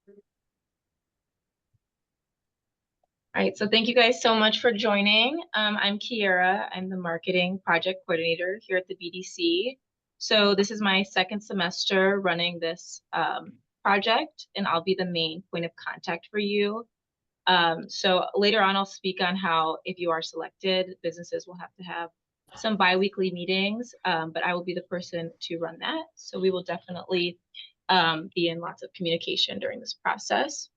All right, so thank you guys so much for joining. I'm Kiera. I'm the marketing project coordinator here at the BDC. So this is my second semester running this project, and I'll be the main point of contact for you. So later on, I'll speak on how if you are selected, businesses will have to have some biweekly meetings, but I will be the person to run that. So we will definitely be in lots of communication during this process.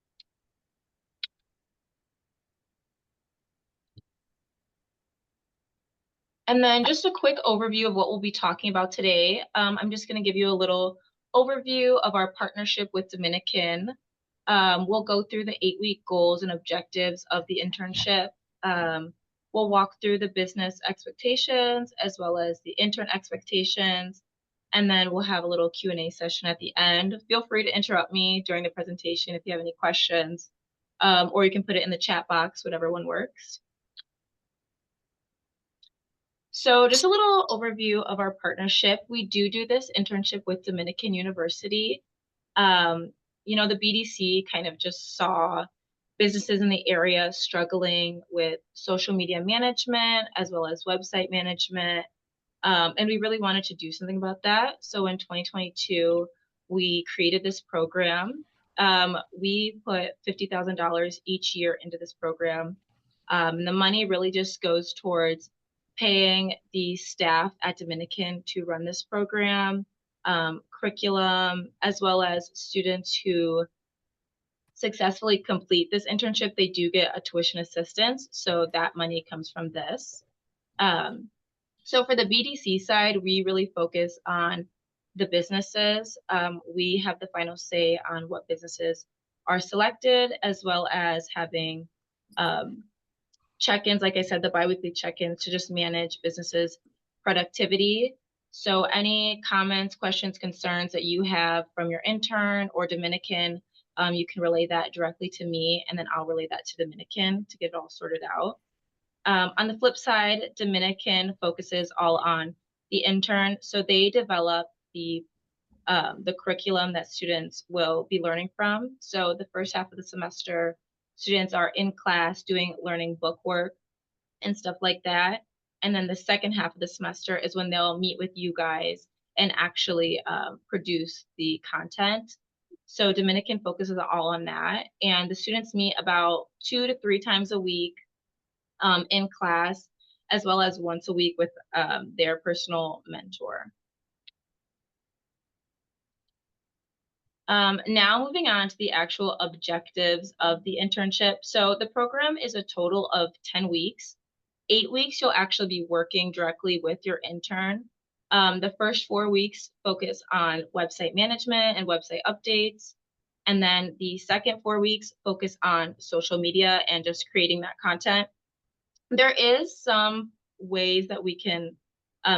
And then just a quick overview of what we'll be talking about today. I'm just going to give you a little overview of our partnership with Dominican. We'll go through the 8-week goals and objectives of the internship. We'll walk through the business expectations as well as the intern expectations. And then we'll have a little Q&A session at the end. Feel free to interrupt me during the presentation if you have any questions, or you can put it in the chat box, whatever one works. So just a little overview of our partnership. We do this internship with Dominican University. The BDC kind of just saw businesses in the area struggling with social media management as well as website management. And we really wanted to do something about that. So in 2022, we created this program. We put $50,000 each year into this program. The money really just goes towards paying the staff at Dominican to run this program, curriculum, as well as students who successfully complete this internship, they do get a tuition assistance. So that money comes from this. So for the BDC side, we really focus on the businesses. We have the final say on what businesses are selected, as well as having check-ins, like I said, the biweekly check-ins to just manage businesses' productivity. So any comments, questions, concerns that you have from your intern or Dominican, you can relay that directly to me, and then I'll relay that to Dominican to get it all sorted out. On the flip side, Dominican focuses all on the intern. So they develop the curriculum that students will be learning from. So the first half of the semester, students are in class doing learning book work and stuff like that. And then the second half of the semester is when they'll meet with you guys and actually produce the content. So Dominican focuses all on that. And the students meet about 2 to 3 times a week in class, as well as once a week with their personal mentor. Now moving on to the actual objectives of the internship. So the program is a total of 10 weeks. 8 weeks, you'll actually be working directly with your intern. The first 4 weeks focus on website management and website updates. And then the second 4 weeks focus on social media and just creating that content. There is some ways that we can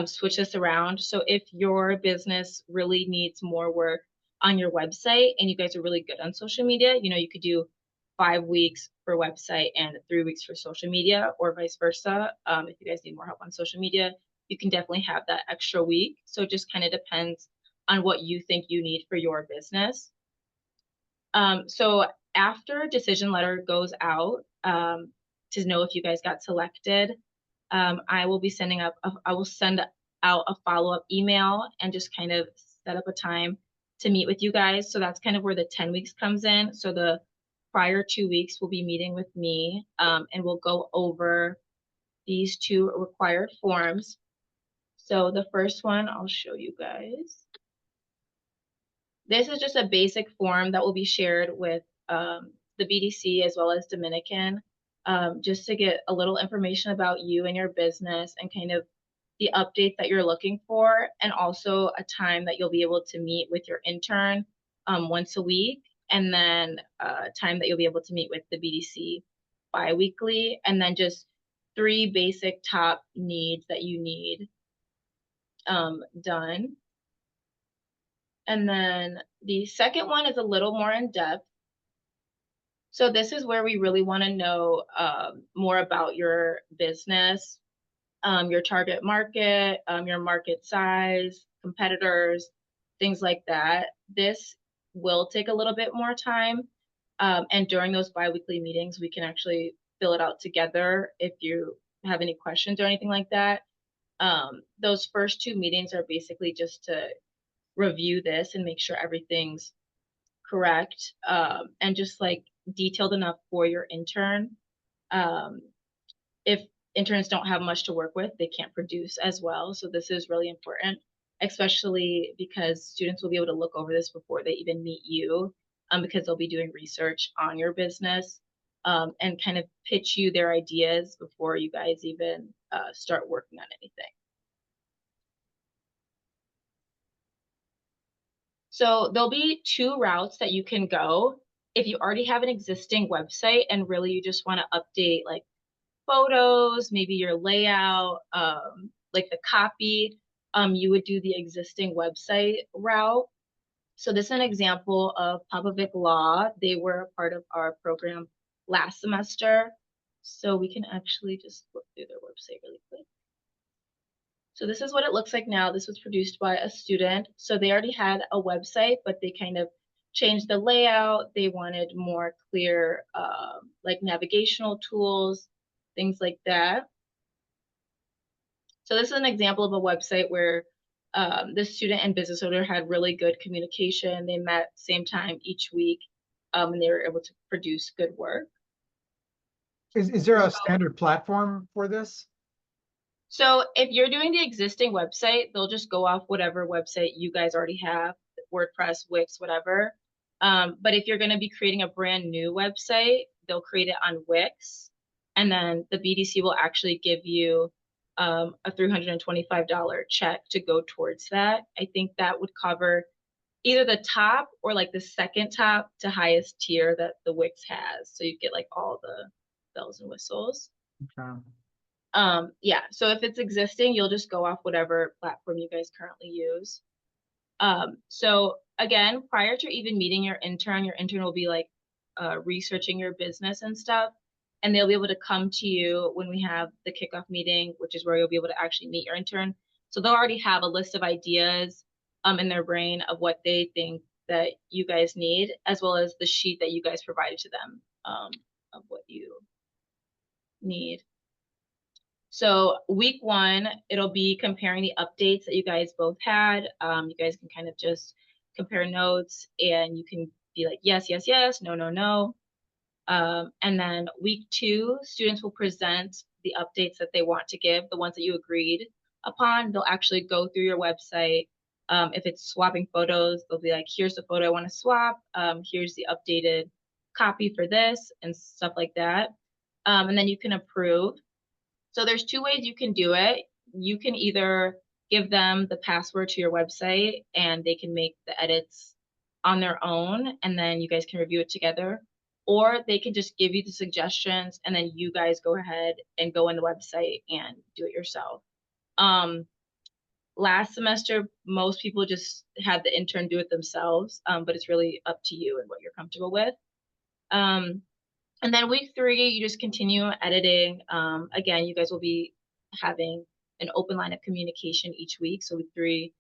switch this around. So if your business really needs more work on your website and you guys are really good on social media, you could do 5 weeks for website and 3 weeks for social media, or vice versa. If you guys need more help on social media, you can definitely have that extra week. So it just kind of depends on what you think you need for your business. So after a decision letter goes out to know if you guys got selected, I will send out a follow-up email and just kind of set up a time to meet with you guys. So that's kind of where the 10 weeks comes in. So the prior 2 weeks will be meeting with me, and we'll go over these 2 required forms. So the first one I'll show you guys. This is just a basic form that will be shared with the BDC as well as Dominican, just to get a little information about you and your business and kind of the updates that you're looking for, and also a time that you'll be able to meet with your intern once a week, and then a time that you'll be able to meet with the BDC bi-weekly, and then just 3 basic top needs that you need done. And then the second one is a little more in depth. So this is where we really want to know more about your business, your target market, your market size, competitors, things like that. This will take a little bit more time. And during those biweekly meetings, we can actually fill it out together if you have any questions or anything like that. Those first 2 meetings are basically just to review this and make sure everything's correct, and just like detailed enough for your intern. Um, if interns don't have much to work with, they can't produce as well. So this is really important, especially because students will be able to look over this before they even meet you, because they'll be doing research on your business, and kind of pitch you their ideas before you guys even start working on anything. So there'll be 2 routes that you can go. If you already have an existing website and really you just want to update like photos, maybe your layout, like the copy, you would do the existing website route. So this is an example of Popovic Law. They were a part of our program last semester. So we can actually just look through their website really quick. So this is what it looks like now. This was produced by a student. So they already had a website, but they kind of changed the layout. They wanted more clear, like navigational tools, things like that. So this is an example of a website where the student and business owner had really good communication. They met same time each week, and they were able to produce good work. Is there a standard platform for this? So if you're doing the existing website, they'll just go off whatever website you guys already have, WordPress, Wix, whatever. But if you're going to be creating a brand new website, they'll create it on Wix, and then the BDC will actually give you a $325 check to go towards that. I think that would cover either the top or like the second top to highest tier that the Wix has. So you get like all the bells and whistles. Okay. Yeah, so if it's existing, you'll just go off whatever platform you guys currently use. So again, prior to even meeting your intern will be like researching your business and stuff, and they'll be able to come to you when we have the kickoff meeting, which is where you'll be able to actually meet your intern. So they'll already have a list of ideas in their brain of what they think that you guys need, as well as the sheet that you guys provided to them of what you need. So week 1, it'll be comparing the updates that you guys both had. You guys can kind of just compare notes, and you can be like, yes, yes, yes, no, no, no. And then week 2, students will present the updates that they want to give, the ones that you agreed upon. They'll actually go through your website. If it's swapping photos, they'll be like, here's the photo I want to swap. Here's the updated copy for this and stuff like that. And then you can approve. So there's 2 ways you can do it. You can either give them the password to your website and they can make the edits on their own, and then you guys can review it together. Or they can just give you the suggestions and then you guys go ahead and go on the website and do it yourself. Last semester, most people just had the intern do it themselves, but it's really up to you and what you're comfortable with. And then week 3, you just continue editing. Again, you guys will be having an open line of communication each week. So week 3,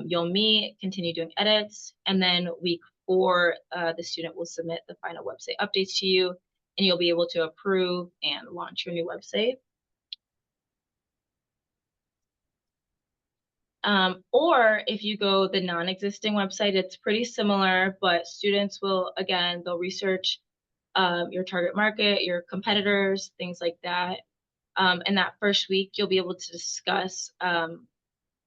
you'll meet, continue doing edits. And then week 4, the student will submit the final website updates to you, and you'll be able to approve and launch your new website. Or if you go the non-existing website, it's pretty similar, but students will, again, they'll research your target market, your competitors, things like that. And that first week, you'll be able to discuss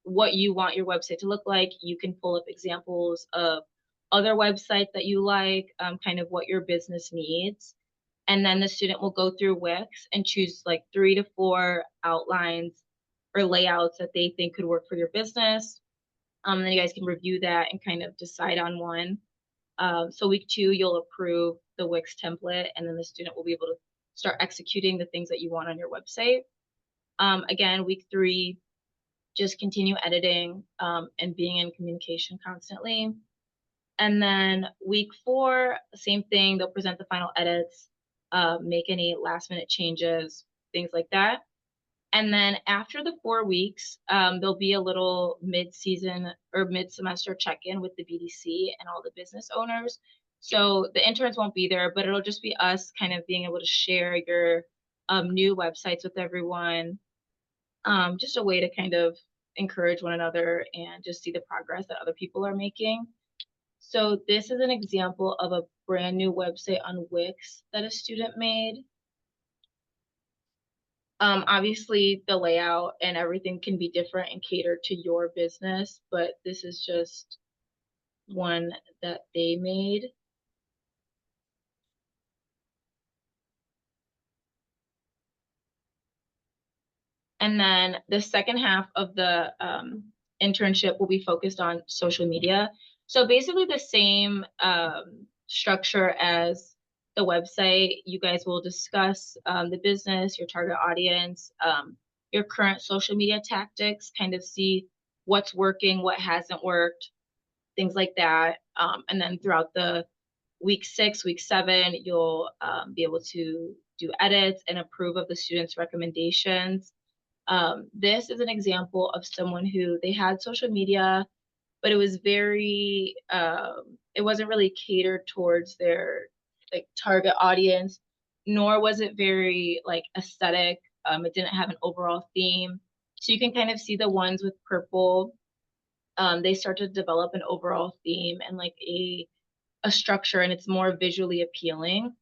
what you want your website to look like. You can pull up examples of other websites that you like, kind of what your business needs. And then the student will go through Wix and choose like 3 to 4 outlines or layouts that they think could work for your business. And then you guys can review that and kind of decide on one. So week 2, you'll approve the Wix template, and then the student will be able to start executing the things that you want on your website. Again, week 3, just continue editing and being in communication constantly. And then week 4, same thing, they'll present the final edits, make any last minute changes, things like that. And then after the 4 weeks, there'll be a little mid-season or mid-semester check-in with the BDC and all the business owners, So the interns won't be there, but it'll just be us kind of being able to share your new websites with everyone. Just a way to kind of encourage one another and just see the progress that other people are making. So this is an example of a brand new website on Wix that a student made. Obviously, the layout and everything can be different and catered to your business, but this is just one that they made. And then the second half of the internship will be focused on social media. So basically the same structure as the website. You guys will discuss the business, your target audience, your current social media tactics, kind of see what's working, what hasn't worked, things like that. And then throughout the week 6, week 7, you'll be able to do edits and approve of the students' recommendations. This is an example of someone who they had social media, but it was very, it wasn't really catered towards their like target audience, nor was it very like aesthetic. It didn't have an overall theme. So you can kind of see the ones with purple. They start to develop an overall theme and like a structure, and it's more visually appealing.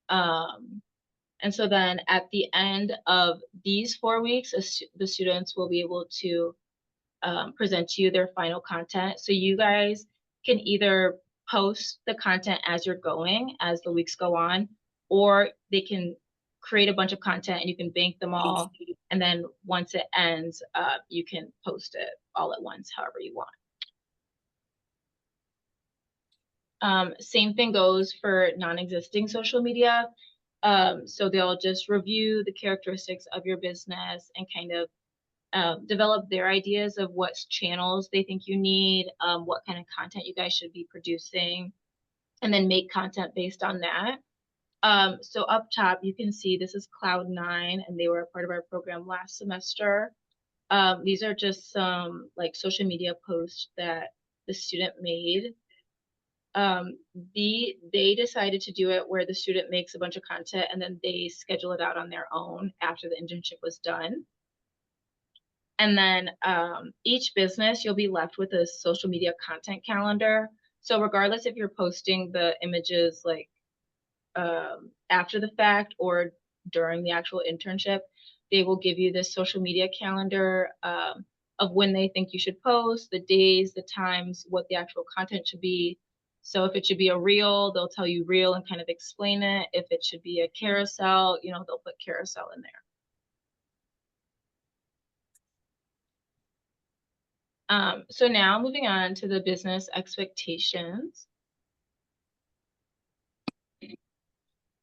And so then at the end of these 4 weeks, the students will be able to present to you their final content. So you guys can either post the content as you're going, as the weeks go on, or they can create a bunch of content and you can bank them all. And then once it ends, you can post it all at once, however you want. Same thing goes for non-existing social media. So they'll just review the characteristics of your business and kind of develop their ideas of what channels they think you need, what kind of content you guys should be producing, and then make content based on that. So up top, you can see this is Cloud9, and they were a part of our program last semester. These are just some like social media posts that the student made. They decided to do it where the student makes a bunch of content and then they schedule it out on their own after the internship was done. And then each business, you'll be left with a social media content calendar. So regardless if you're posting the images like after the fact or during the actual internship, they will give you this social media calendar of when they think you should post, the days, the times, what the actual content should be. So if it should be a reel, they'll tell you reel and kind of explain it. If it should be a carousel, you know, they'll put carousel in there. So now moving on to the business expectations.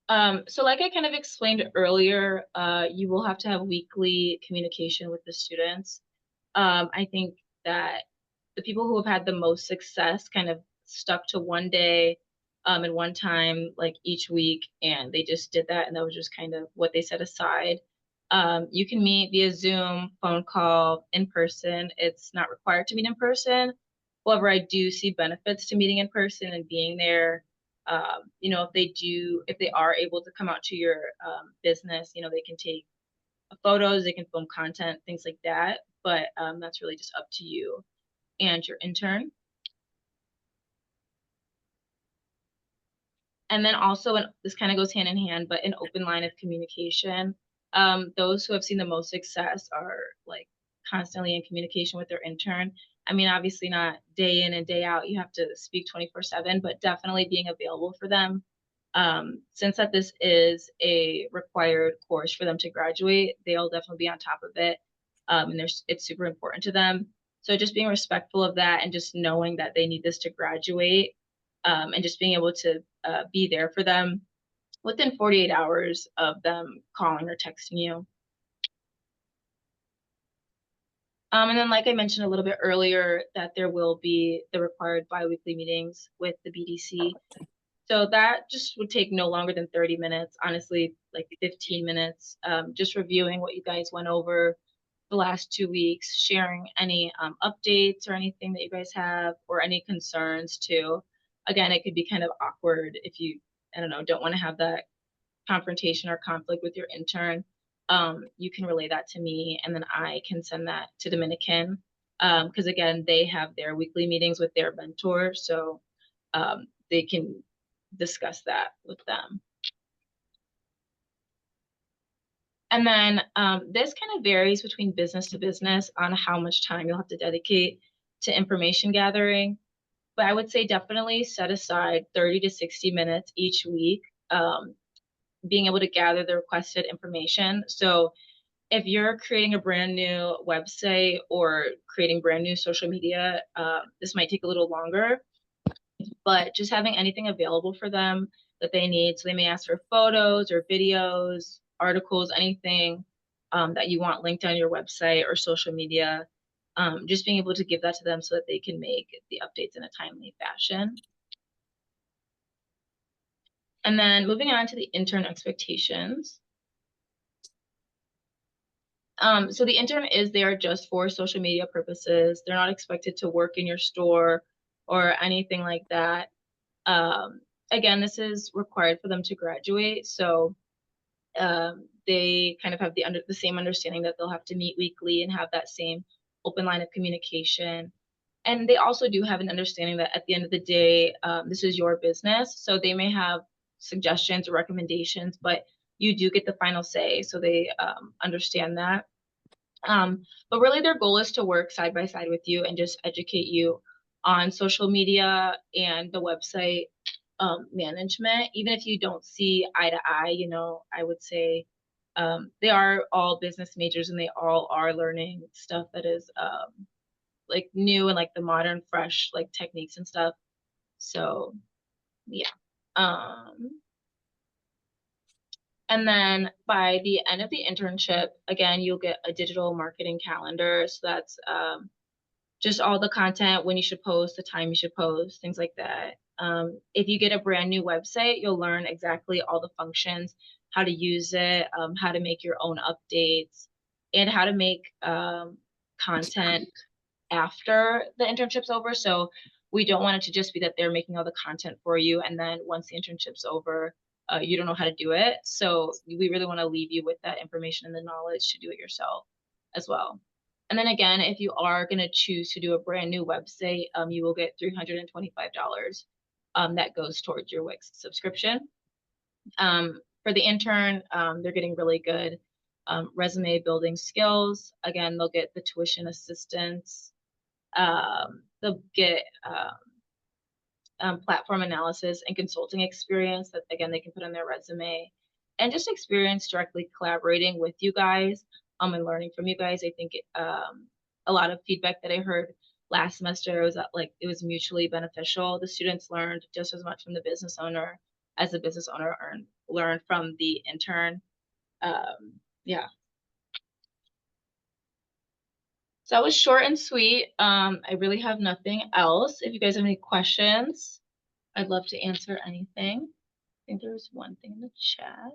So like I kind of explained earlier, you will have to have weekly communication with the students. I think that the people who have had the most success kind of stuck to one day and one time like each week, and they just did that, and that was just kind of what they set aside. You can meet via Zoom, phone call, in person. It's not required to meet in person. However, I do see benefits to meeting in person and being there. You know, if they are able to come out to your business, you know, they can take photos, they can film content, things like that. But that's really just up to you and your intern. And then also, and this kind of goes hand in hand, but an open line of communication. Those who have seen the most success are like constantly in communication with their intern. I mean, obviously not day in and day out. You have to speak 24/7, but definitely being available for them. Since that this is a required course for them to graduate, they'll definitely be on top of it. And it's super important to them. So just being respectful of that and just knowing that they need this to graduate, and just being able to be there for them within 48 hours of them calling or texting you. And then, like I mentioned a little bit earlier, that there will be the required biweekly meetings with the BDC. So that just would take no longer than 30 minutes, honestly, like 15 minutes, just reviewing what you guys went over the last 2 weeks, sharing any updates or anything that you guys have or any concerns too. again, it could be kind of awkward if you, I don't know, don't want to have that confrontation or conflict with your intern. You can relay that to me, and then I can send that to Dominican, because again, they have their weekly meetings with their mentor, so they can discuss that with them. And then this kind of varies between business to business on how much time you'll have to dedicate to information gathering. But I would say definitely set aside 30 to 60 minutes each week, being able to gather the requested information. So if you're creating a brand new website or creating brand new social media, this might take a little longer, but just having anything available for them that they need. So they may ask for photos or videos, articles, anything that you want linked on your website or social media. Just being able to give that to them so that they can make the updates in a timely fashion. And then moving on to the intern expectations. So the intern is there just for social media purposes. They're not expected to work in your store or anything like that. Again, this is required for them to graduate. So they kind of have the same understanding that they'll have to meet weekly and have that same open line of communication. And they also do have an understanding that at the end of the day, this is your business. So they may have suggestions or recommendations, but you do get the final say. So they understand that. But really their goal is to work side by side with you and just educate you on social media and the website management. Even if you don't see eye to eye, you know, I would say they are all business majors and they all are learning stuff that is like new and like the modern, fresh like techniques and stuff. So yeah. And then by the end of the internship, again, you'll get a digital marketing calendar. So that's just all the content, when you should post, the time you should post, things like that. If you get a brand new website, you'll learn exactly all the functions, how to use it, how to make your own updates, and how to make content after the internship's over. So we don't want it to just be that they're making all the content for you, and then once the internship's over, you don't know how to do it. So we really want to leave you with that information and the knowledge to do it yourself as well. And then again, if you are going to choose to do a brand new website, you will get $325 that goes towards your Wix subscription. For the intern, they're getting really good resume building skills. Again, they'll get the tuition assistance. They'll get platform analysis and consulting experience that, again, they can put on their resume, and just experience directly collaborating with you guys and learning from you guys. I think a lot of feedback that I heard last semester was that like it was mutually beneficial. The students learned just as much from the business owner as the business owner learned from the intern. Yeah. So that was short and sweet. I really have nothing else. If you guys have any questions, I'd love to answer anything. I think there was one thing in the chat.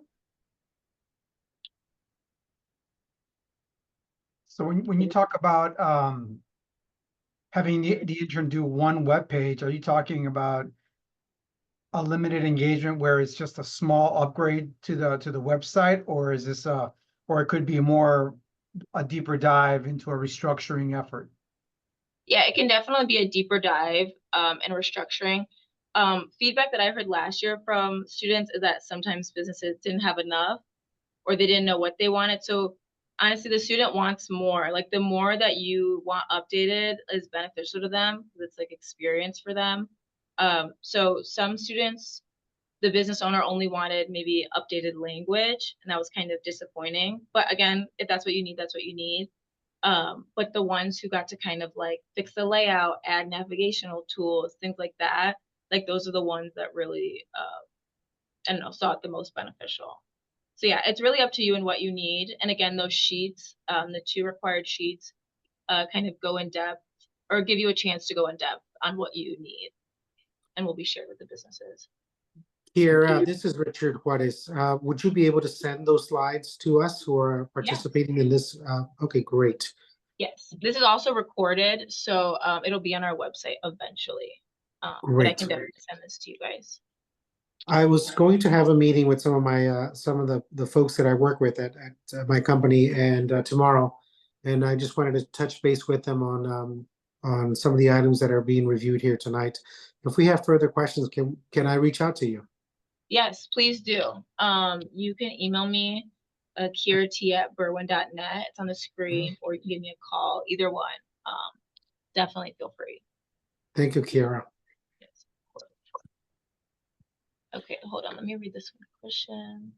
So when you talk about having the intern do one web page, are you talking about a limited engagement where it's just a small upgrade to the website, or is this or it could be a deeper dive into a restructuring effort? Yeah, it can definitely be a deeper dive and restructuring. Feedback that I heard last year from students is that sometimes businesses didn't have enough, or they didn't know what they wanted. So honestly, the student wants more. Like the more that you want updated is beneficial to them because it's like experience for them. So some students, the business owner only wanted maybe updated language, and that was kind of disappointing. But again, if that's what you need, that's what you need. But the ones who got to kind of like fix the layout, add navigational tools, things like that, like those are the ones that really, I don't know, saw it the most beneficial. So yeah, it's really up to you and what you need. And again, those sheets, the 2 required sheets, kind of go in depth or give you a chance to go in depth on what you need, and will be shared with the businesses. Here, this is Richard Juarez. Would you be able to send those slides to us who are participating in this? Okay, great. Yes, this is also recorded, so it'll be on our website eventually. But I Great. can definitely send this to you guys. I was going to have a meeting with some of my some of the folks that I work with at my company and tomorrow, and I just wanted to touch base with them on some of the items that are being reviewed here tonight. If we have further questions, can I reach out to you? Yes, please do. You can email me, kirat@berwyn.net. It's on the screen, or you can give me a call. Either one. Definitely feel free. Thank you, Kiara. Yes, of course. Okay, hold on. Let me read this one question.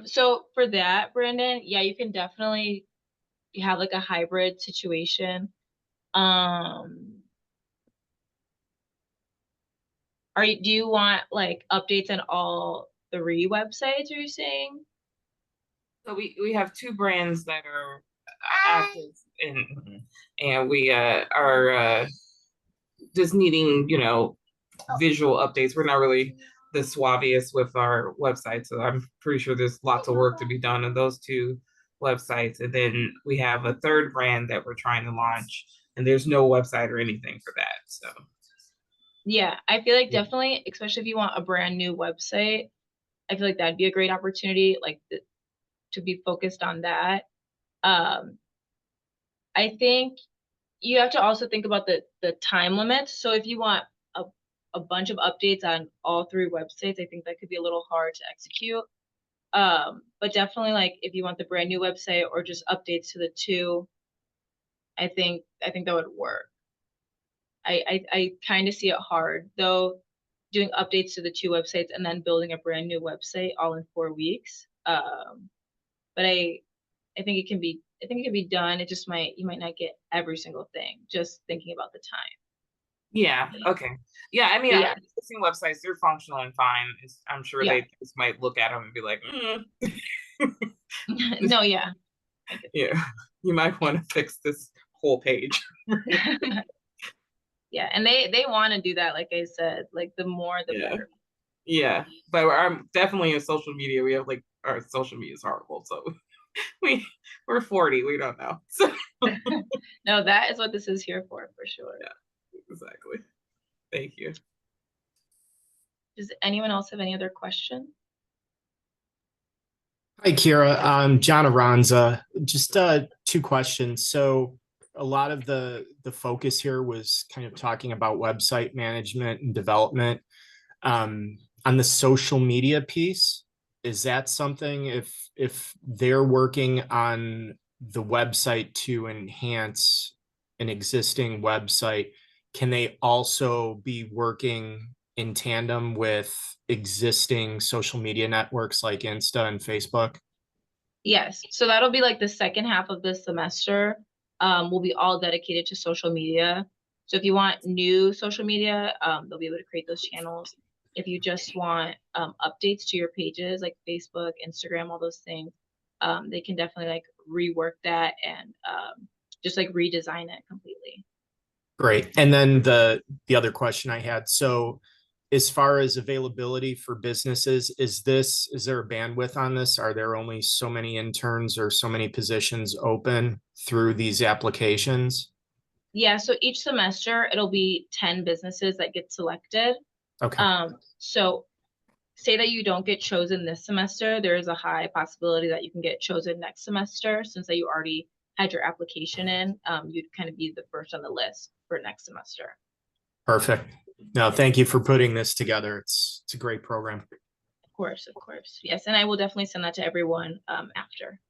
So for that, Brandon, yeah, you can definitely have like a hybrid situation. Do you want like updates on all 3 websites, are you saying? So we have 2 brands that are active and we are just needing, visual updates. We're not really the suaviest with our website, so I'm pretty sure there's lots of work to be done on those 2 websites. And then we have a 3rd brand that we're trying to launch, and there's no website or anything for that. So Yeah, I feel like definitely, especially if you want a brand new website, I feel like that'd be a great opportunity, like to be focused on that. I think you have to also think about the time limit. So if you want a bunch of updates on all 3 websites, I think that could be a little hard to execute. But definitely like if you want the brand new website or just updates to the 2, I think that would work. I kind of see it hard though, doing updates to the 2 websites and then building a brand new website all in 4 weeks. But I think it can be done. It just you might not get every single thing, just thinking about the time. yeah, okay. Yeah, I mean, Yeah. existing websites, they're functional and fine. I'm sure Yeah. they just might look at them and be like, No, yeah. yeah, you might want to fix this whole page. Yeah, and they want to do that, like I said, like the more the Yeah. better. Yeah, but I'm definitely in social media. We have like our social media is horrible, so we're 40. We don't know. So No, that is what this is here for sure. yeah, exactly. Thank you. Does anyone else have any other questions? Hi, Kira. John Aranza. Just 2 questions. So a lot of the focus here was kind of talking about website management and development. On the social media piece, is that something if they're working on the website to enhance an existing website, can they also be working in tandem with existing social media networks like Insta and Facebook? Yes, so that'll be like the second half of this semester. Will be all dedicated to social media. So if you want new social media, they'll be able to create those channels. If you just want updates to your pages like Facebook, Instagram, all those things, they can definitely like rework that and just like redesign it completely. Great. And then the other question I had, so as far as availability for businesses, is there a bandwidth on this? Are there only so many interns or so many positions open through these applications? Yeah, so each semester it'll be 10 businesses that get selected. Okay. So say that you don't get chosen this semester, there is a high possibility that you can get chosen next semester, since that you already had your application in. You'd kind of be the first on the list for next semester. Perfect. No, thank you for putting this together. It's a great program. Of course. Yes, and I will definitely send that to everyone after.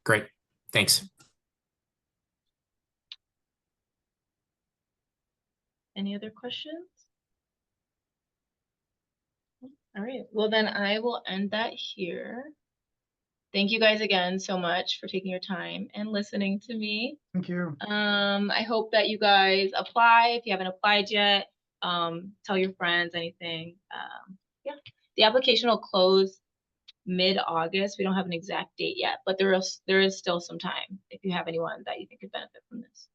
Great. Thanks. Any other questions? All right, well then I will end that here. Thank you guys again so much for taking your time and listening to me. Thank you. I hope that you guys apply. If you haven't applied yet, tell your friends, anything. Yeah, the application will close mid-August. We don't have an exact date yet, but there is still some time if you have anyone that you think could benefit from this.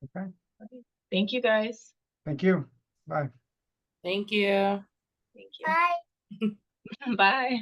Okay. Thank you guys. Thank you. Bye. Thank you. Thank you. Bye. Bye.